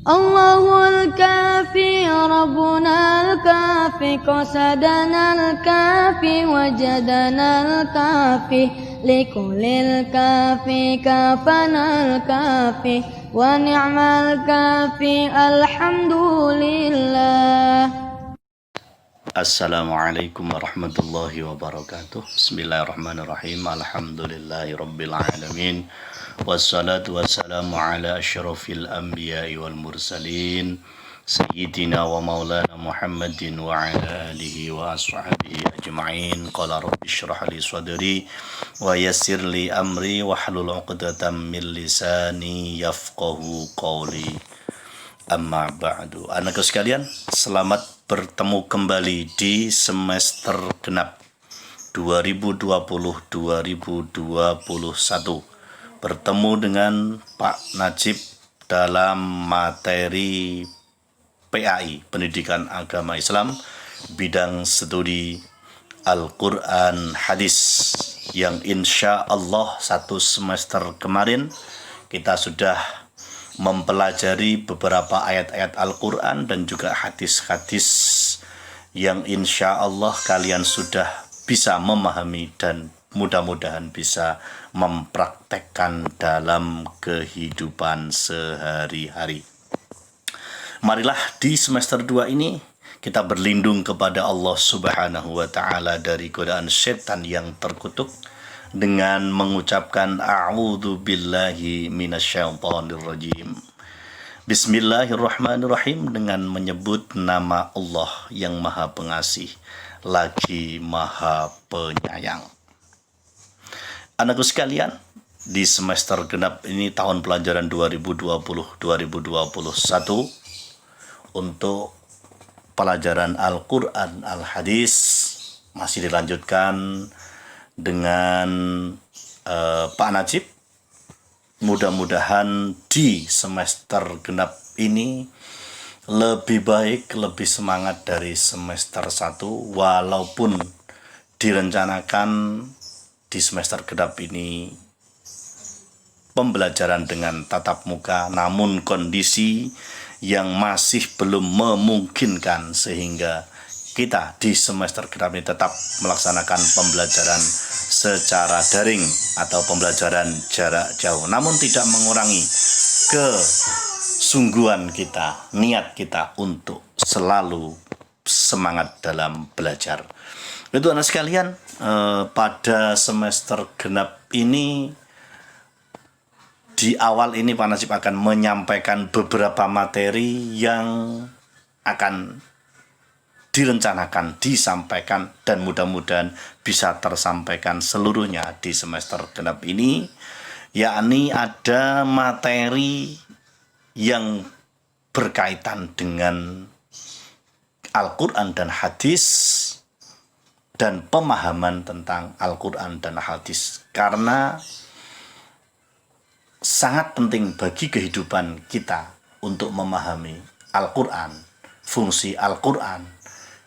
Allahul kafi Rabbuna al-kafi qasadana al-kafi wajadana al-kafi likulil kafi kafana al-kafi wa ni'mal kafi alhamdulillah. Assalamualaikum warahmatullahi wabarakatuh. Bismillahirrahmanirrahim. Alhamdulillahi rabbil alamin. Wassalatu wassalamu ala asyrafil anbiya'i wal mursalin Sayyidina wa maulana Muhammadin wa ala alihi wa ashabihi ajma'in. Qala rabbi syrah li sadri wa yassir li amri wahlul 'uqdatam min lisani yafqahu qawli. Amma ba'du. Anakku sekalian, selamat bertemu kembali di semester genap 2020-2021. Bertemu dengan Pak Najib dalam materi PAI, Pendidikan Agama Islam, bidang studi Al-Quran Hadis, yang insya Allah satu semester kemarin kita sudah mempelajari beberapa ayat-ayat Al-Quran dan juga hadis-hadis yang insya Allah kalian sudah bisa memahami dan mudah-mudahan bisa mempraktekkan dalam kehidupan sehari-hari. Marilah di semester 2 ini kita berlindung kepada Allah Subhanahu wa Ta'ala dari godaan setan yang terkutuk dengan mengucapkan a'udzu billahi minasyaitonir rajim. Bismillahirrahmanirrahim, dengan menyebut nama Allah yang Maha Pengasih lagi Maha Penyayang. Anakku sekalian, di semester genap ini tahun pelajaran 2020-2021 untuk pelajaran Al-Quran Al-Hadis masih dilanjutkan dengan Pak Najib. Mudah-mudahan di semester genap ini lebih baik, lebih semangat dari semester 1, walaupun direncanakan di semester genap ini pembelajaran dengan tatap muka, namun kondisi yang masih belum memungkinkan sehingga kita di semester genap ini tetap melaksanakan pembelajaran secara daring atau pembelajaran jarak jauh, namun tidak mengurangi kesungguhan kita, niat kita untuk selalu semangat dalam belajar. Itu anak sekalian, pada semester genap ini, di awal ini Pak Najib akan menyampaikan beberapa materi yang akan direncanakan, disampaikan, dan mudah-mudahan bisa tersampaikan seluruhnya di semester genap ini, yakni ada materi yang berkaitan dengan Al-Quran dan hadis dan pemahaman tentang Al-Quran dan hadis, karena sangat penting bagi kehidupan kita untuk memahami Al-Quran, fungsi Al-Quran,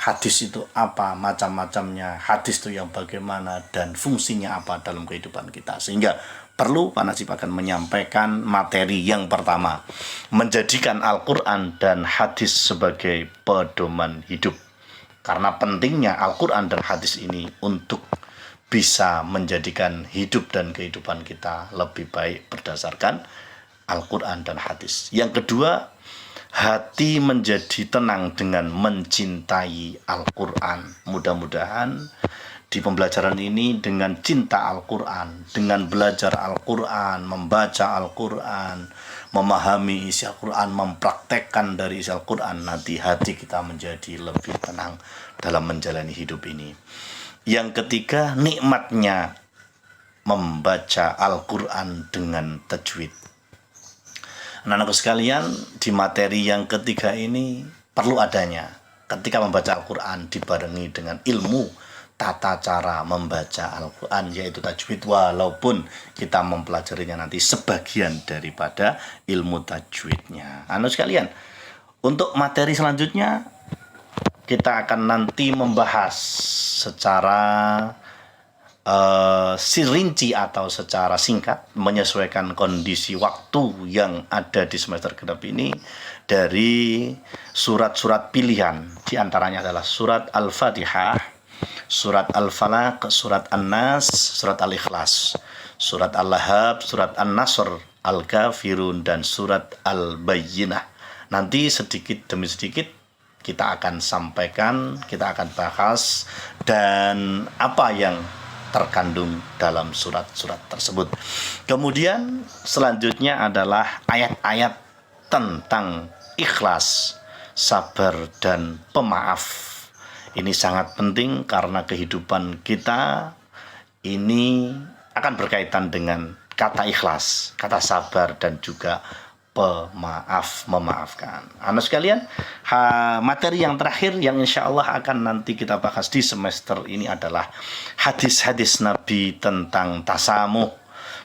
hadis itu apa, macam-macamnya, hadis itu yang bagaimana, dan fungsinya apa dalam kehidupan kita. Sehingga perlu Pak Najib akan menyampaikan materi yang pertama, menjadikan Al-Quran dan hadis sebagai pedoman hidup. Karena pentingnya Al-Quran dan hadis ini untuk bisa menjadikan hidup dan kehidupan kita lebih baik berdasarkan Al-Quran dan hadis. Yang kedua, hati menjadi tenang dengan mencintai Al-Quran. Mudah-mudahan di pembelajaran ini dengan cinta Al-Quran, dengan belajar Al-Quran, membaca Al-Quran, memahami isi Al-Quran, mempraktekkan dari isi Al-Quran, nanti hati kita menjadi lebih tenang dalam menjalani hidup ini. Yang ketiga, nikmatnya membaca Al-Quran dengan tajwid. Anak-anakku sekalian, di materi yang ketiga ini perlu adanya ketika membaca Al-Quran dibarengi dengan ilmu tata cara membaca Al-Quran, yaitu tajwid, walaupun kita mempelajarinya nanti sebagian daripada ilmu tajwidnya. Anak sekalian, untuk materi selanjutnya kita akan nanti membahas secara rinci atau secara singkat menyesuaikan kondisi waktu yang ada di semester genap ini dari surat-surat pilihan. Di antaranya adalah surat Al-Fatihah, surat Al-Falaq, surat An-Nas, surat Al-Ikhlas, surat Al-Lahab, surat An-Nasr, Al-Kafirun, dan surat Al-Bayyinah. Nanti sedikit demi sedikit kita akan sampaikan, kita akan bahas dan apa yang terkandung dalam surat-surat tersebut. Kemudian selanjutnya adalah ayat-ayat tentang ikhlas, sabar, dan pemaaf. Ini sangat penting karena kehidupan kita ini akan berkaitan dengan kata ikhlas, kata sabar, dan juga pemaaf, memaafkan. Anak sekalian, materi yang terakhir yang insya Allah akan nanti kita bahas di semester ini adalah hadis-hadis Nabi tentang tasamuh,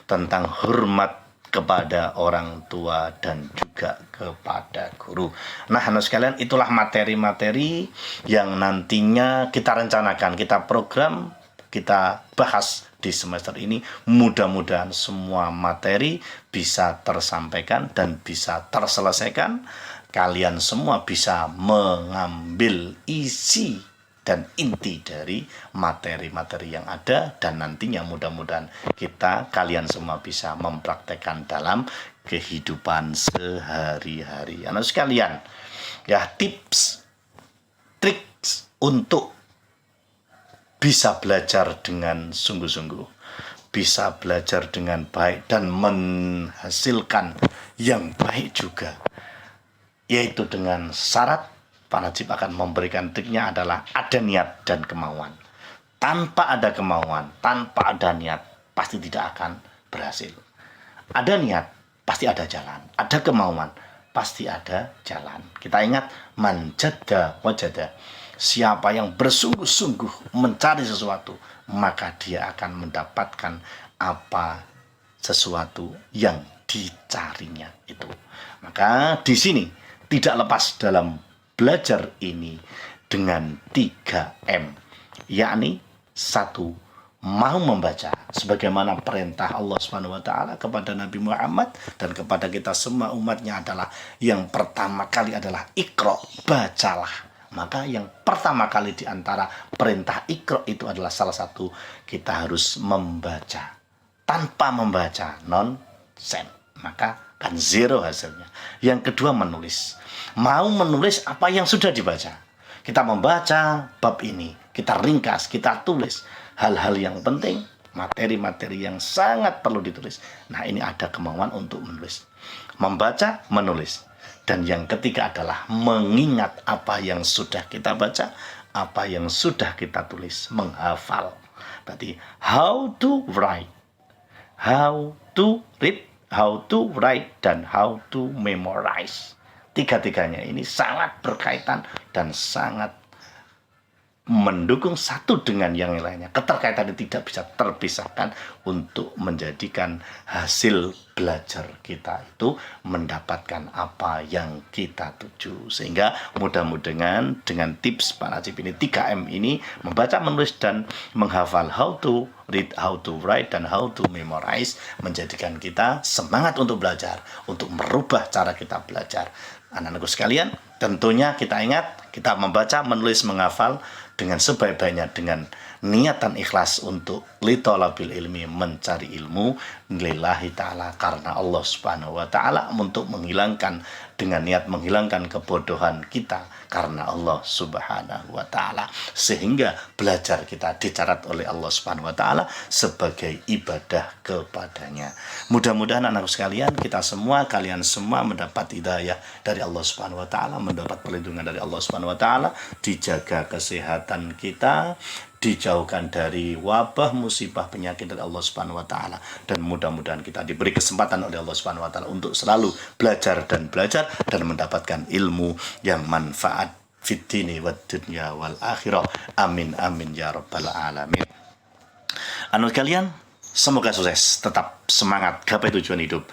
tentang hormat kepada orang tua dan juga kepada guru. Nah, anak sekalian, itulah materi-materi yang nantinya kita rencanakan, kita program, kita bahas di semester ini. Mudah-mudahan semua materi bisa tersampaikan dan bisa terselesaikan. Kalian semua bisa mengambil isi dan inti dari materi-materi yang ada, dan nantinya mudah-mudahan kalian semua bisa mempraktekkan dalam kehidupan sehari-hari. Anak sekalian, ya, tips, trik untuk bisa belajar dengan sungguh-sungguh, bisa belajar dengan baik dan menghasilkan yang baik juga, yaitu dengan syarat Pak Najib akan memberikan triknya adalah ada niat dan kemauan. Tanpa ada kemauan, tanpa ada niat, pasti tidak akan berhasil. Ada niat, pasti ada jalan. Ada kemauan, pasti ada jalan. Kita ingat, man jadda wajada. Siapa yang bersungguh-sungguh mencari sesuatu, maka dia akan mendapatkan apa sesuatu yang dicarinya itu. Maka di sini tidak lepas dalam belajar ini dengan 3M, yakni 1, mau membaca sebagaimana perintah Allah SWT kepada Nabi Muhammad dan kepada kita semua umatnya adalah yang pertama kali adalah Iqra, bacalah. Maka yang pertama kali di antara perintah Iqra itu adalah salah satu, kita harus membaca. Tanpa membaca nonsense, maka kan zero hasilnya. Yang kedua, menulis. Mau menulis apa yang sudah dibaca. Kita membaca bab ini, kita ringkas, kita tulis hal-hal yang penting, materi-materi yang sangat perlu ditulis. Nah, ini ada kemauan untuk menulis. Membaca, menulis. Dan yang ketiga adalah mengingat apa yang sudah kita baca, apa yang sudah kita tulis, menghafal. Berarti how to write, how to read, how to write, dan how to memorize. Tiga-tiganya ini sangat berkaitan dan sangat mendukung satu dengan yang lainnya. Keterkaitan ini tidak bisa terpisahkan untuk menjadikan hasil belajar kita itu mendapatkan apa yang kita tuju. Sehingga mudah-mudahan dengan tips Pak Najib ini, 3M ini, membaca, menulis, dan menghafal, how to read, how to write, dan how to memorize, menjadikan kita semangat untuk belajar, untuk merubah cara kita belajar. Anak-anakku sekalian, tentunya kita ingat, kita membaca, menulis, menghafal dengan sebaik-baiknya, dengan niatan ikhlas untuk litolabil ilmi, mencari ilmu lillahi ta'ala, karena Allah subhanahu wa ta'ala, untuk menghilangkan, dengan niat menghilangkan kebodohan kita karena Allah subhanahu wa ta'ala, sehingga belajar kita dicatat oleh Allah subhanahu wa ta'ala sebagai ibadah kepadanya. Mudah-mudahan anak sekalian, kita semua, kalian semua mendapat hidayah dari Allah subhanahu wa ta'ala, mendapat perlindungan dari Allah subhanahu wa ta'ala, dijaga kesehatan kita, dijauhkan dari wabah, musibah, penyakit dari Allah Subhanahu wa taala, dan mudah-mudahan kita diberi kesempatan oleh Allah Subhanahu wa taala untuk selalu belajar dan mendapatkan ilmu yang manfaat fid dini wad dunya wal akhirah. Amin amin ya rabbal alamin. Anak kalian, semoga sukses, tetap semangat, gapai tujuan hidup,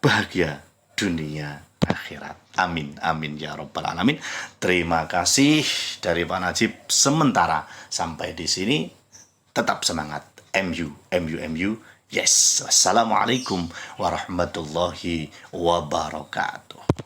bahagia dunia akhirat. Amin amin ya rabbal alamin. Terima kasih dari Pak Najib sementara sampai di sini. Tetap semangat. MU. Yes. Wassalamualaikum warahmatullahi wabarakatuh.